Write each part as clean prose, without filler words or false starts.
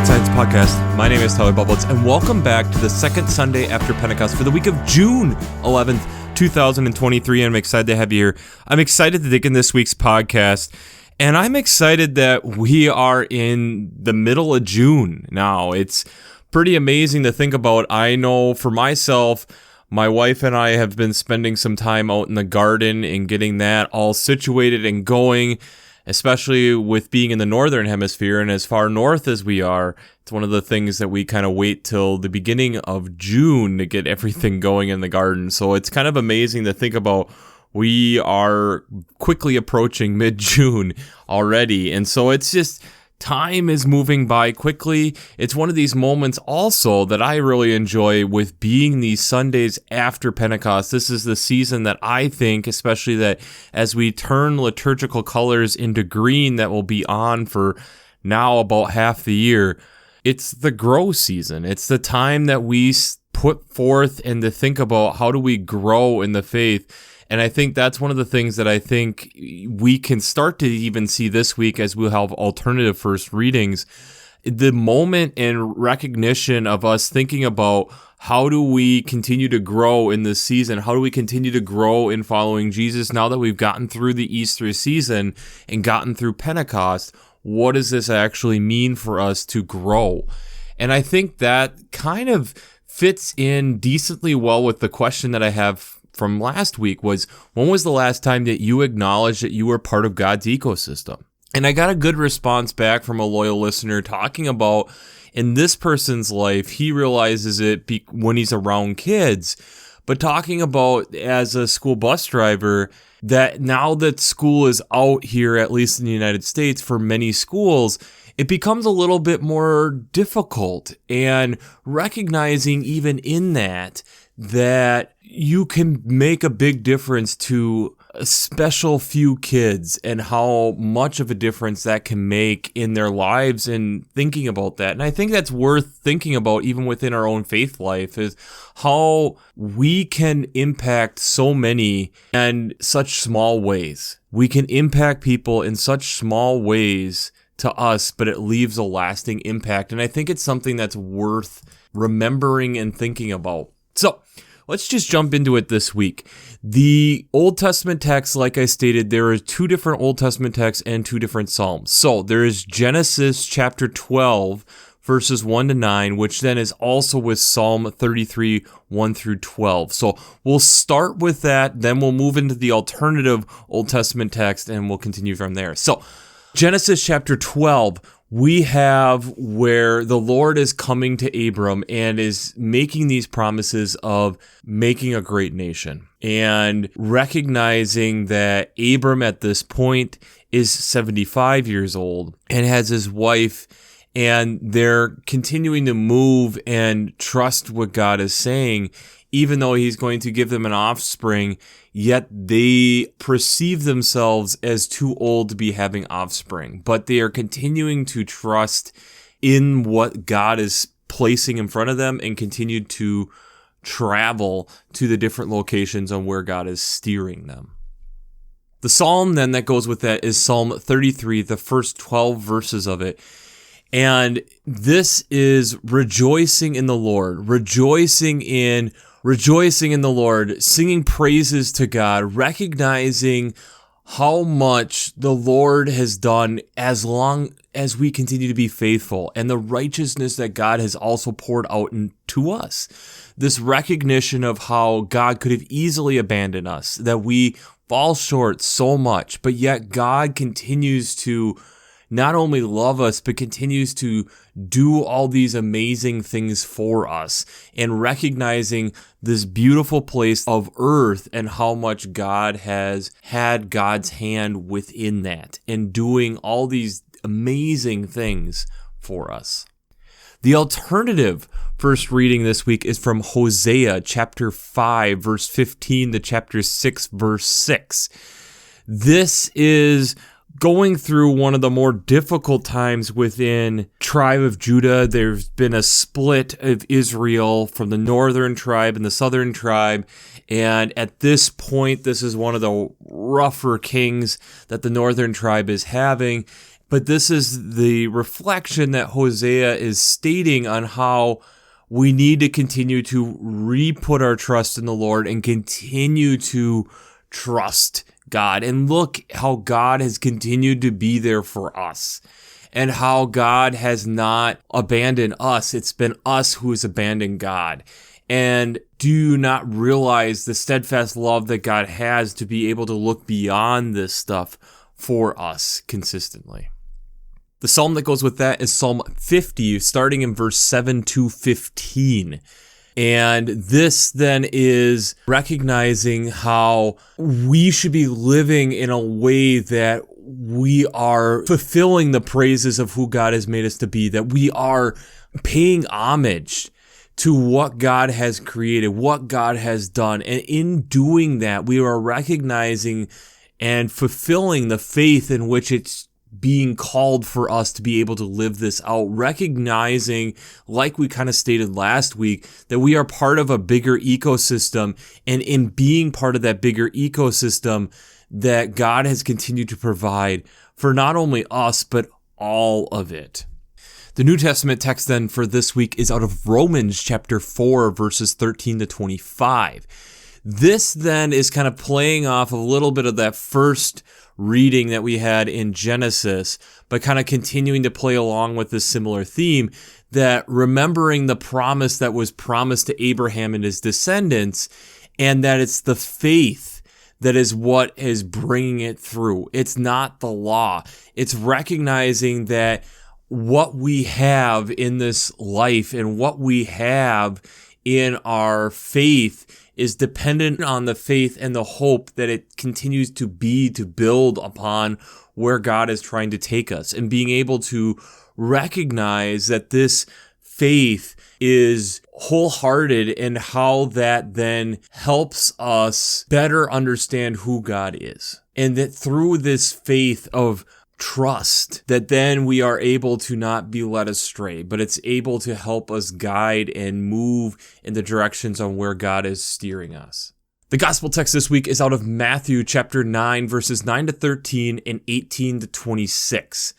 Rocket Science Podcast. My name is Tyler Bublitz, and welcome back to the second Sunday after Pentecost for the week of June 11th, 2023, and I'm excited to have you here. I'm excited to dig in this week's podcast, and I'm excited that we are in the middle of June now. It's pretty amazing to think about. I know for myself, my wife and I have been spending some time out in the garden and getting that all situated and going, especially with being in the northern hemisphere and as far north as we are. It's one of the things that we kind of wait till the beginning of June to get everything going in the garden. So it's kind of amazing to think about. We are quickly approaching mid-June already. And so it's just, time is moving by quickly. It's one of these moments also that I really enjoy with being these Sundays after Pentecost. This is the season that I think, especially that as we turn liturgical colors into green that will be on for now about half the year, it's the grow season. It's the time that we put forth and to think about how do we grow in the faith. And I think that's one of the things that I think we can start to even see this week as we'll have alternative first readings. The moment and recognition of us thinking about how do we continue to grow in this season? How do we continue to grow in following Jesus now that we've gotten through the Easter season and gotten through Pentecost? What does this actually mean for us to grow? And I think that kind of fits in decently well with the question that I have from last week was, when was the last time that you acknowledged that you were part of God's ecosystem? And I got a good response back from a loyal listener talking about in this person's life, he realizes it when he's around kids, but talking about as a school bus driver, that now that school is out here, at least in the United States, for many schools, it becomes a little bit more difficult, and recognizing even in that you can make a big difference to a special few kids and how much of a difference that can make in their lives and thinking about that. And I think that's worth thinking about even within our own faith life, is how we can impact so many in such small ways. We can impact people in such small ways to us, but it leaves a lasting impact. And I think it's something that's worth remembering and thinking about. So let's just jump into it this week. The Old Testament text, like I stated, there are two different Old Testament texts and two different Psalms. So there is Genesis chapter 12, verses 1 to 9, which then is also with Psalm 33, 1 through 12. So we'll start with that, then we'll move into the alternative Old Testament text, and we'll continue from there. So Genesis chapter 12, we have where the Lord is coming to Abram and is making these promises of making a great nation, and recognizing that Abram at this point is 75 years old and has his wife, and they're continuing to move and trust what God is saying, even though he's going to give them an offspring, yet they perceive themselves as too old to be having offspring. But they are continuing to trust in what God is placing in front of them and continue to travel to the different locations on where God is steering them. The psalm then that goes with that is Psalm 33, the first 12 verses of it. And this is rejoicing in the Lord, rejoicing in the Lord, singing praises to God, recognizing how much the Lord has done as long as we continue to be faithful, and the righteousness that God has also poured out into us. This recognition of how God could have easily abandoned us, that we fall short so much, but yet God continues to not only love us, but continues to do all these amazing things for us, and recognizing this beautiful place of earth and how much God has had God's hand within that and doing all these amazing things for us. The alternative first reading this week is from Hosea chapter 5, verse 15 to chapter 6, verse 6. This is going through one of the more difficult times within tribe of Judah. There's been a split of Israel from the northern tribe and the southern tribe. And at this point, this is one of the rougher kings that the northern tribe is having. But this is the reflection that Hosea is stating on how we need to continue to re-put our trust in the Lord and continue to trust God. And look how God has continued to be there for us and how God has not abandoned us. It's been us who has abandoned God. And do you not realize the steadfast love that God has to be able to look beyond this stuff for us consistently? The psalm that goes with that is Psalm 50, starting in verse 7 to 15. And this then is recognizing how we should be living in a way that we are fulfilling the praises of who God has made us to be, that we are paying homage to what God has created, what God has done. And in doing that, we are recognizing and fulfilling the faith in which it's being called for us to be able to live this out, recognizing, like we kind of stated last week, that we are part of a bigger ecosystem, and in being part of that bigger ecosystem, that God has continued to provide for not only us, but all of it. The New Testament text then for this week is out of Romans chapter 4, verses 13 to 25. This then is kind of playing off a little bit of that first reading that we had in Genesis, but kind of continuing to play along with this similar theme, that remembering the promise that was promised to Abraham and his descendants, and that it's the faith that is what is bringing it through. It's not the law. It's recognizing that what we have in this life and what we have in our faith is dependent on the faith and the hope that it continues to be to build upon where God is trying to take us, and being able to recognize that this faith is wholehearted and how that then helps us better understand who God is. And that through this faith of trust, that then we are able to not be led astray, but it's able to help us guide and move in the directions on where God is steering us. The gospel text this week is out of Matthew chapter 9, verses 9 to 13 and 18 to 26.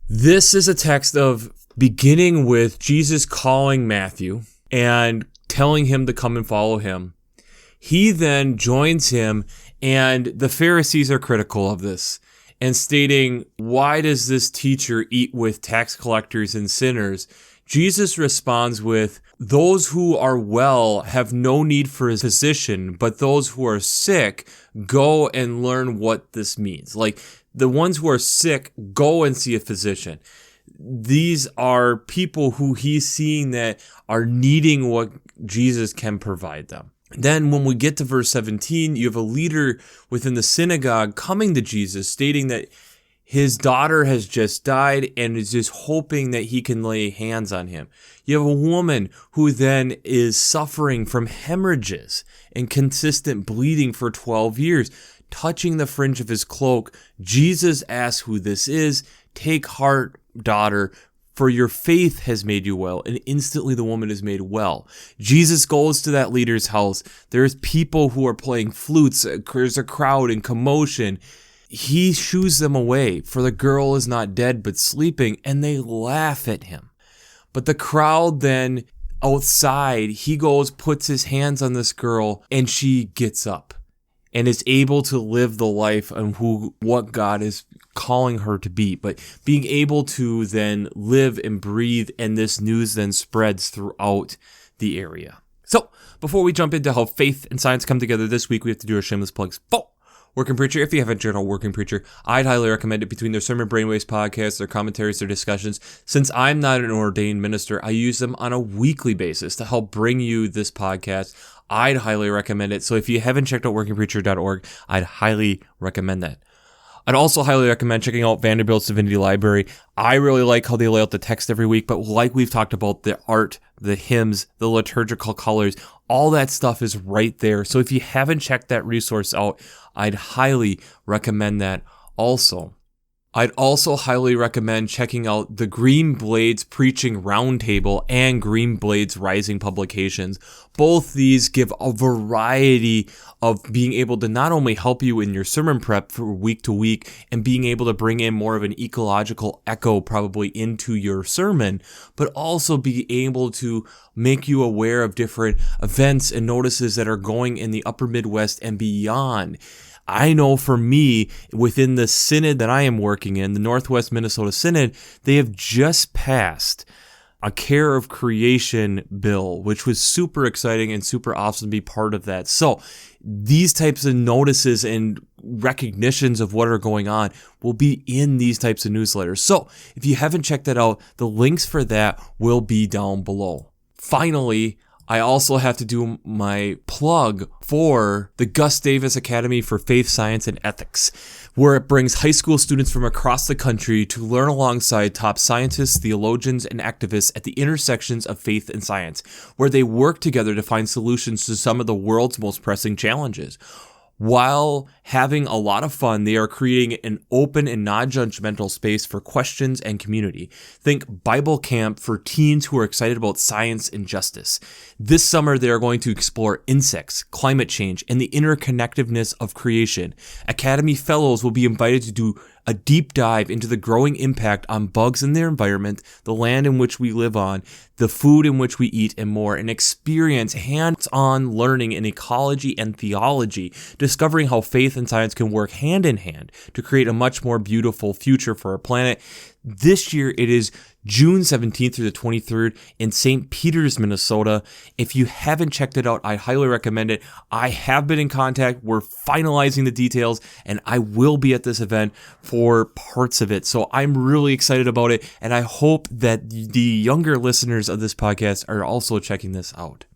This is a text of beginning with Jesus calling Matthew and telling him to come and follow him. He then joins him, and the Pharisees are critical of this and stating, "Why does this teacher eat with tax collectors and sinners?" Jesus responds with, "Those who are well have no need for a physician, but those who are sick, go and learn what this means." Like, the ones who are sick, go and see a physician. These are people who he's seeing that are needing what Jesus can provide them. Then when we get to verse 17, you have a leader within the synagogue coming to Jesus, stating that his daughter has just died and is just hoping that he can lay hands on him. You have a woman who then is suffering from hemorrhages and consistent bleeding for 12 years, touching the fringe of his cloak. Jesus asks who this is. "Take heart, daughter, for your faith has made you well." And instantly the woman is made well. Jesus goes to that leader's house. There's people who are playing flutes. There's a crowd and commotion. He shoos them away, for the girl is not dead but sleeping, and they laugh at him. But the crowd then outside, he goes, puts his hands on this girl, and she gets up and is able to live the life and what God is calling her to be, but being able to then live and breathe, and this news then spreads throughout the area. So, before we jump into how faith and science come together this week, we have to do our shameless plugs. Working Preacher. If you haven't checked out Working Preacher, I'd highly recommend it. Between their Sermon Brainwaves podcasts, their commentaries, their discussions, since I'm not an ordained minister, I use them on a weekly basis to help bring you this podcast. I'd highly recommend it. So if you haven't checked out workingpreacher.org, I'd highly recommend that. I'd also highly recommend checking out Vanderbilt's Divinity Library. I really like how they lay out the text every week, but like we've talked about, the art, the hymns, the liturgical colors, all that stuff is right there. So if you haven't checked that resource out, I'd highly recommend that also. I'd also highly recommend checking out the Green Blades Preaching Roundtable and Green Blades Rising publications. Both these give a variety of being able to not only help you in your sermon prep for week to week and being able to bring in more of an ecological echo probably into your sermon, but also be able to make you aware of different events and notices that are going in the upper Midwest and beyond. I know for me, within the synod that I am working in, the Northwest Minnesota Synod, they have just passed a Care of Creation bill, which was super exciting and super awesome to be part of that. So these types of notices and recognitions of what are going on will be in these types of newsletters. So if you haven't checked that out, the links for that will be down below. Finally, I also have to do my plug for the Gus Davis Academy for Faith, Science, and Ethics, where it brings high school students from across the country to learn alongside top scientists, theologians, and activists at the intersections of faith and science, where they work together to find solutions to some of the world's most pressing challenges. While having a lot of fun, they are creating an open and non-judgmental space for questions and community. Think Bible camp for teens who are excited about science and justice. This summer, they are going to explore insects, climate change, and the interconnectedness of creation. Academy Fellows will be invited to do a deep dive into the growing impact on bugs in their environment, the land in which we live on, the food in which we eat, and more, and experience hands-on learning in ecology and theology, discovering how faith and science can work hand in hand to create a much more beautiful future for our planet. This year, it is June 17th through the 23rd in St. Peters, Minnesota. If you haven't checked it out, I highly recommend it. I have been in contact. We're finalizing the details, and I will be at this event for parts of it. So I'm really excited about it, and I hope that the younger listeners of this podcast are also checking this out.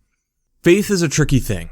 Faith is a tricky thing.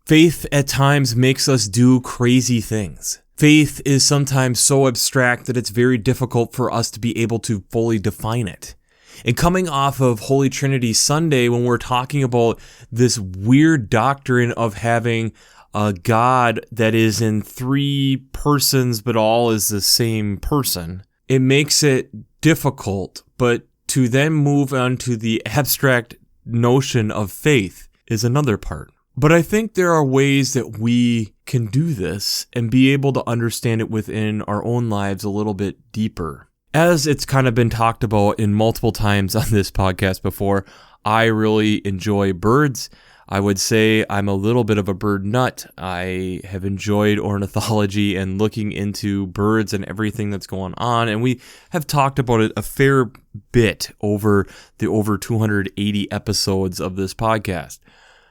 Faith at times makes us do crazy things. Faith is sometimes so abstract that it's very difficult for us to be able to fully define it. And coming off of Holy Trinity Sunday, when we're talking about this weird doctrine of having a God that is in three persons but all is the same person, it makes it difficult. But to then move on to the abstract notion of faith is another part. But I think there are ways that we can do this and be able to understand it within our own lives a little bit deeper. As it's kind of been talked about in multiple times on this podcast before, I really enjoy birds. I would say I'm a little bit of a bird nut. I have enjoyed ornithology and looking into birds and everything that's going on. And we have talked about it a fair bit over the over 280 episodes of this podcast.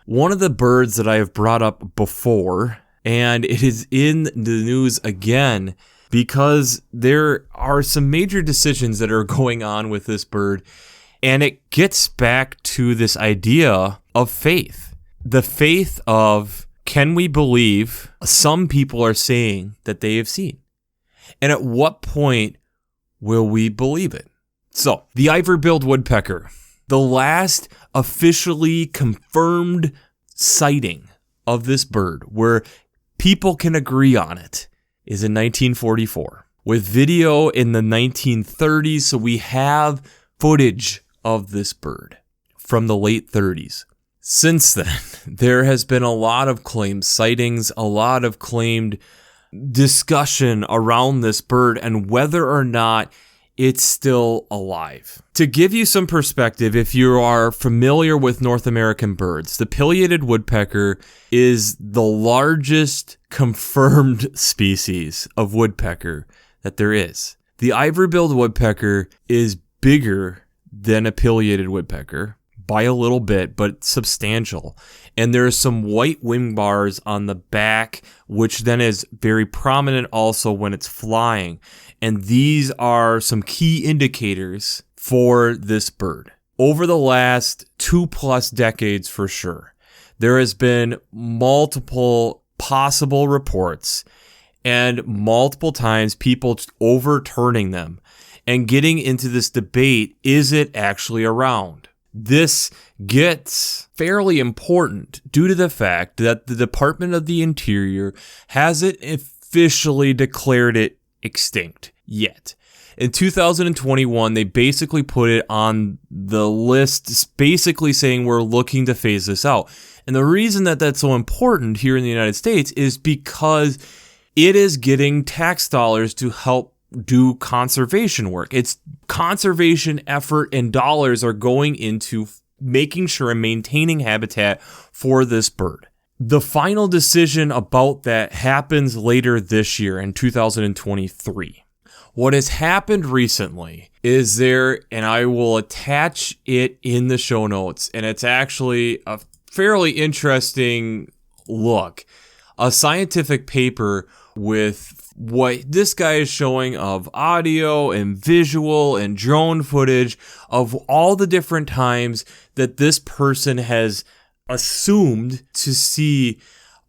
One of the birds that I have brought up before, and it is in the news again, because there are some major decisions that are going on with this bird, and it gets back to this idea of faith. The faith of, can we believe some people are saying that they have seen? And at what point will we believe it? So, the Ivory-Billed Woodpecker, the last officially confirmed sighting of this bird, where people can agree on it, is in 1944, with video in the 1930s. So we have footage of this bird from the late 30s. Since then, there has been a lot of claimed sightings, a lot of claimed discussion around this bird and whether or not it's still alive. To give you some perspective, if you are familiar with North American birds, the pileated woodpecker is the largest confirmed species of woodpecker that there is. The ivory-billed woodpecker is bigger than a pileated woodpecker by a little bit, but substantial. And there's some white wing bars on the back, which then is very prominent also when it's flying. And these are some key indicators for this bird. Over the last 2+ decades for sure, there has been multiple possible reports and multiple times people overturning them and getting into this debate, is it actually around? This gets fairly important due to the fact that the Department of the Interior hasn't officially declared it extinct. yet. In 2021, they basically put it on the list, basically saying we're looking to phase this out. And the reason that that's so important here in the United States is because it is getting tax dollars to help do conservation work. It's conservation effort and dollars are going into making sure and maintaining habitat for this bird. The final decision about that happens later this year in 2023. What has happened recently is and I will attach it in the show notes, and it's actually a fairly interesting look. A scientific paper with what this guy is showing of audio and visual and drone footage of all the different times that this person has assumed to see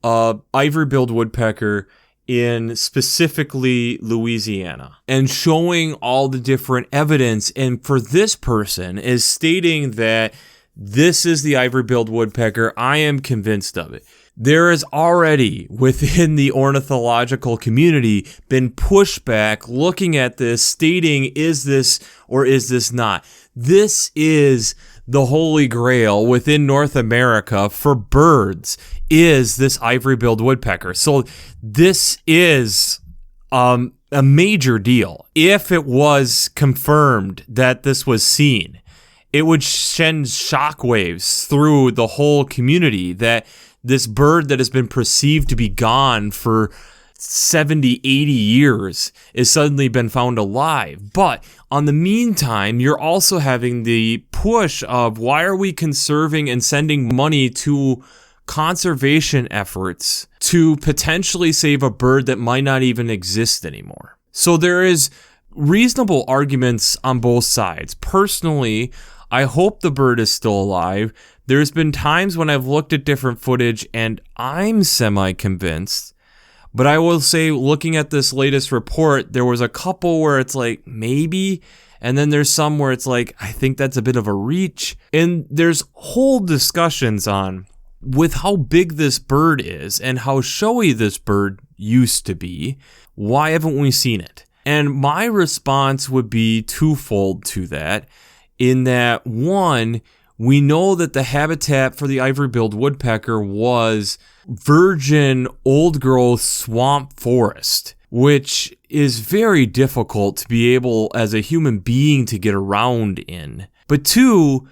a ivory-billed woodpecker in specifically Louisiana, and showing all the different evidence. And for this person is stating that this is the ivory-billed woodpecker. I am convinced of it. There has already within the ornithological community been pushback looking at this, stating, is this or is this not? This is the holy grail within North America for birds, is this ivory-billed woodpecker. So this is a major deal. If it was confirmed that this was seen, it would send shockwaves through the whole community that this bird that has been perceived to be gone for 70, 80 years is suddenly been found alive. But on the meantime, you're also having the push of why are we conserving and sending money to conservation efforts to potentially save a bird that might not even exist anymore. So there is reasonable arguments on both sides. Personally, I hope the bird is still alive. There's been times when I've looked at different footage and I'm semi-convinced. But I will say, looking at this latest report, there was a couple where it's like, maybe. And then there's some where it's like, I think that's a bit of a reach. And there's whole discussions on with how big this bird is and how showy this bird used to be. Why haven't we seen it? And my response would be twofold to that. In that, one, we know that the habitat for the ivory-billed woodpecker was virgin old-growth swamp forest, which is very difficult to be able as a human being to get around in. But two,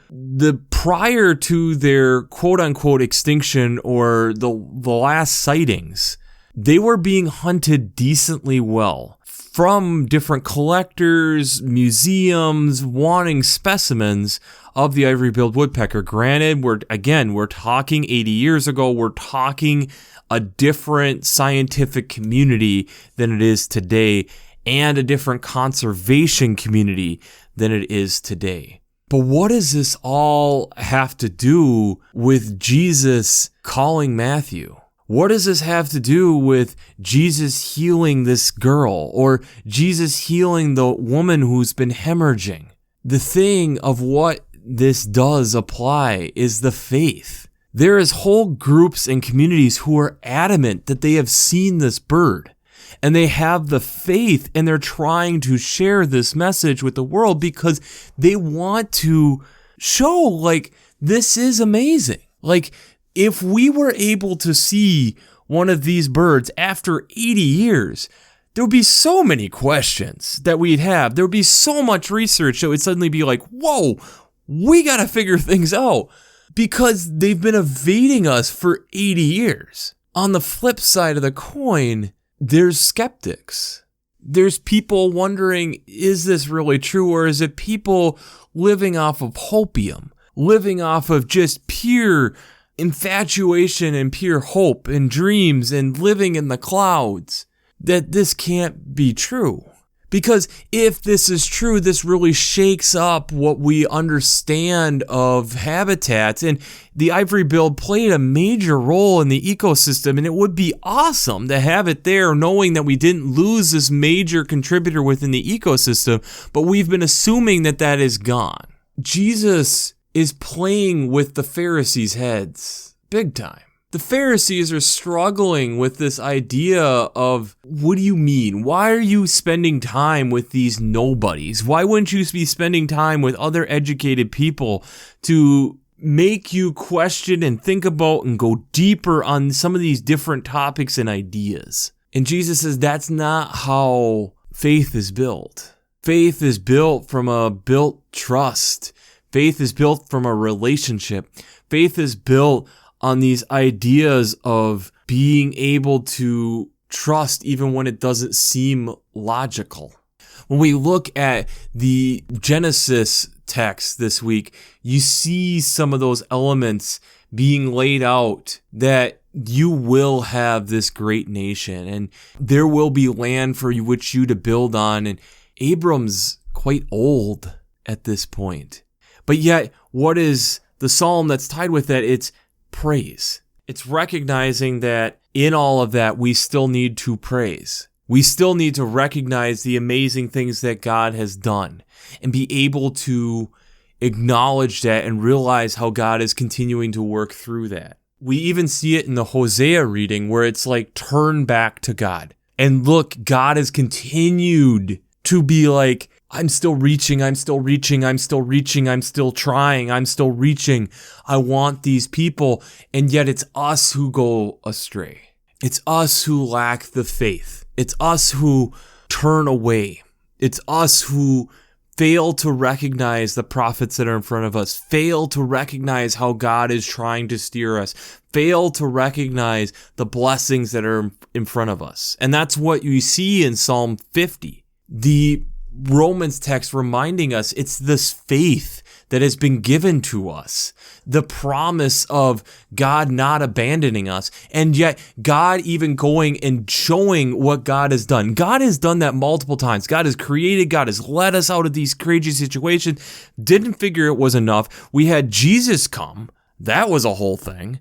prior to their quote-unquote extinction or the last sightings, they were being hunted decently well from different collectors, museums, wanting specimens of the ivory-billed woodpecker. Granted, we're talking 80 years ago. We're talking a different scientific community than it is today, and a different conservation community than it is today. But what does this all have to do with Jesus calling Matthew? What does this have to do with Jesus healing this girl, or Jesus healing the woman who's been hemorrhaging? The thing of what this does apply is the faith. There is whole groups and communities who are adamant that they have seen this bird, and they have the faith, and they're trying to share this message with the world because they want to show, like, this is amazing. Like, if we were able to see one of these birds after 80 years, there would be so many questions that we'd have. There would be so much research that would suddenly be like, whoa, we got to figure things out, because they've been evading us for 80 years. On the flip side of the coin, there's skeptics. There's people wondering, is this really true? Or is it people living off of hopium, living off of just pure infatuation and pure hope and dreams and living in the clouds, that this can't be true? Because if this is true, this really shakes up what we understand of habitats. And the ivory-billed played a major role in the ecosystem, and it would be awesome to have it there, knowing that we didn't lose this major contributor within the ecosystem, but we've been assuming that that is gone. Jesus is playing with the Pharisees' heads big time. The Pharisees are struggling with this idea of, what do you mean? Why are you spending time with these nobodies? Why wouldn't you be spending time with other educated people to make you question and think about and go deeper on some of these different topics and ideas? And Jesus says that's not how faith is built. Faith is built from a built trust. Faith is built from a relationship. Faith is built on these ideas of being able to trust even when it doesn't seem logical. When we look at the Genesis text this week, you see some of those elements being laid out, that you will have this great nation and there will be land for which you to build on. And Abram's quite old at this point. But yet, what is the psalm that's tied with that? It's praise. It's recognizing that in all of that, we still need to praise. We still need to recognize the amazing things that God has done and be able to acknowledge that and realize how God is continuing to work through that. We even see it in the Hosea reading where it's like, turn back to God. And look, God has continued to be like, I'm still reaching, I'm still reaching, I'm still reaching, I'm still trying, I'm still reaching. I want these people. And yet it's us who go astray. It's us who lack the faith. It's us who turn away. It's us who fail to recognize the prophets that are in front of us, fail to recognize how God is trying to steer us, fail to recognize the blessings that are in front of us. And that's what you see in Psalm 50. The Romans text reminding us it's this faith that has been given to us, the promise of God not abandoning us, and yet God even going and showing what God has done. God has done that multiple times. God has created, God has led us out of these crazy situations, didn't figure it was enough. We had Jesus come. That was a whole thing.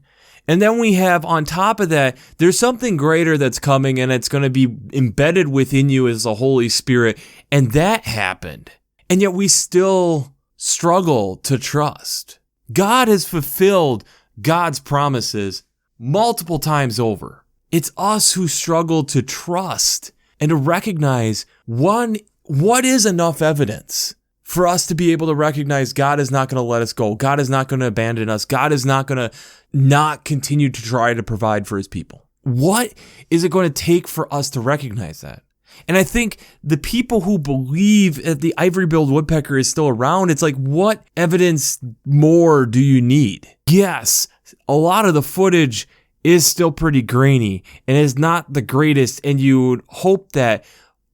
And then we have, on top of that, there's something greater that's coming, and it's going to be embedded within you as the Holy Spirit. And that happened. And yet we still struggle to trust. God has fulfilled God's promises multiple times over. It's us who struggle to trust and to recognize, one, what is enough evidence for us to be able to recognize God is not going to let us go. God is not going to abandon us. God is not going to not continue to try to provide for his people. What is it going to take for us to recognize that? And I think the people who believe that the Ivory-Billed Woodpecker is still around, it's like, what evidence more do you need? Yes, a lot of the footage is still pretty grainy and is not the greatest, and you would hope that.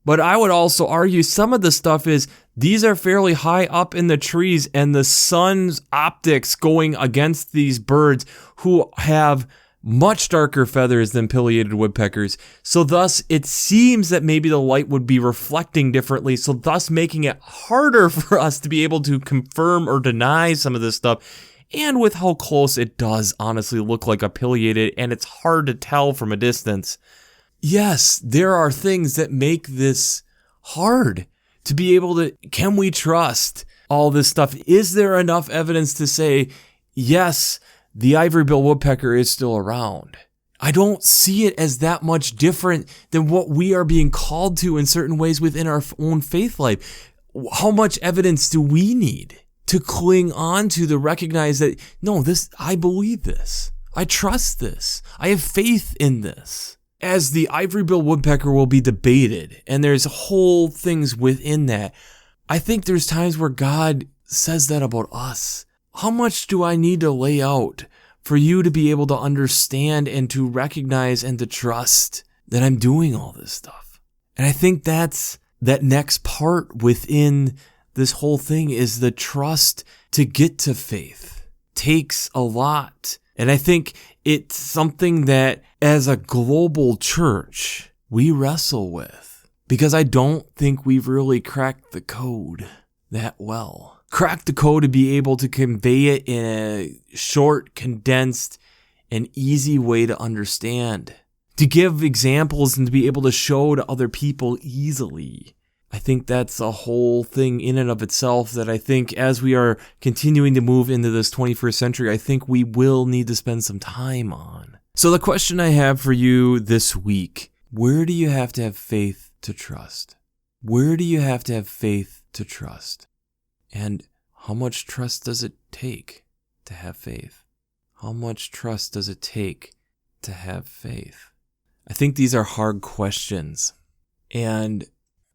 But I would also argue some of the stuff is, these are fairly high up in the trees, and the sun's optics going against these birds who have much darker feathers than pileated woodpeckers. So thus, it seems that maybe the light would be reflecting differently, so thus making it harder for us to be able to confirm or deny some of this stuff. And with how close it does honestly look like a pileated, and it's hard to tell from a distance. Yes, there are things that make this hard to be able to, can we trust all this stuff? Is there enough evidence to say, yes, the Ivory-Billed Woodpecker is still around? I don't see it as that much different than what we are being called to in certain ways within our own faith life. How much evidence do we need to cling on to recognize that, no, I believe this. I trust this. I have faith in this. As the Ivory-Billed Woodpecker will be debated, and there's whole things within that, I think there's times where God says that about us. How much do I need to lay out for you to be able to understand and to recognize and to trust that I'm doing all this stuff? And I think that's that next part within this whole thing is the trust to get to faith. Takes a lot. And I think it's something that as a global church, we wrestle with, because I don't think we've really cracked the code that well. Cracked the code to be able to convey it in a short, condensed, and easy way to understand. To give examples and to be able to show to other people easily. I think that's a whole thing in and of itself that I think as we are continuing to move into this 21st century, I think we will need to spend some time on. So the question I have for you this week, where do you have to have faith to trust? Where do you have to have faith to trust? And how much trust does it take to have faith? How much trust does it take to have faith? I think these are hard questions. And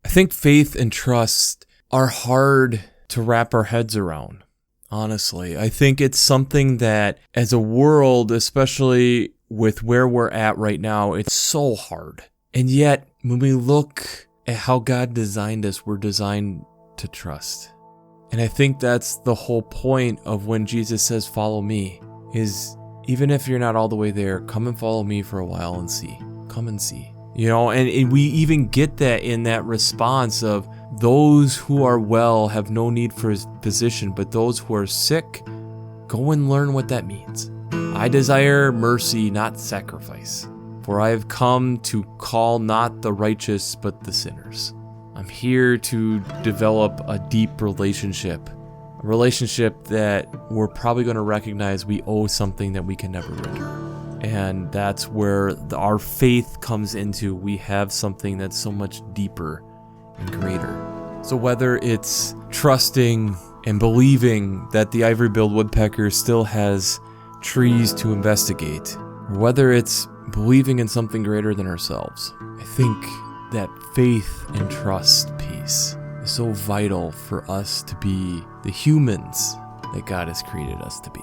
I think faith and trust are hard to wrap our heads around, honestly. I think it's something that as a world, especially with where we're at right now, it's so hard. And yet, when we look at how God designed us, we're designed to trust. And I think that's the whole point of when Jesus says, follow me, is even if you're not all the way there, come and follow me for a while and see. Come and see. And we even get that in that response of those who are well have no need for a physician, but those who are sick, go and learn what that means. I desire mercy, not sacrifice, for I have come to call not the righteous, but the sinners. I'm here to develop a deep relationship, a relationship that we're probably going to recognize we owe something that we can never return. And that's where our faith comes into. We have something that's so much deeper and greater. So whether it's trusting and believing that the Ivory-Billed Woodpecker still has trees to investigate, or whether it's believing in something greater than ourselves, I think that faith and trust piece is so vital for us to be the humans that God has created us to be.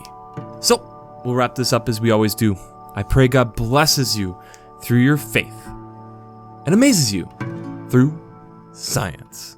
So we'll wrap this up as we always do. I pray God blesses you through your faith and amazes you through science.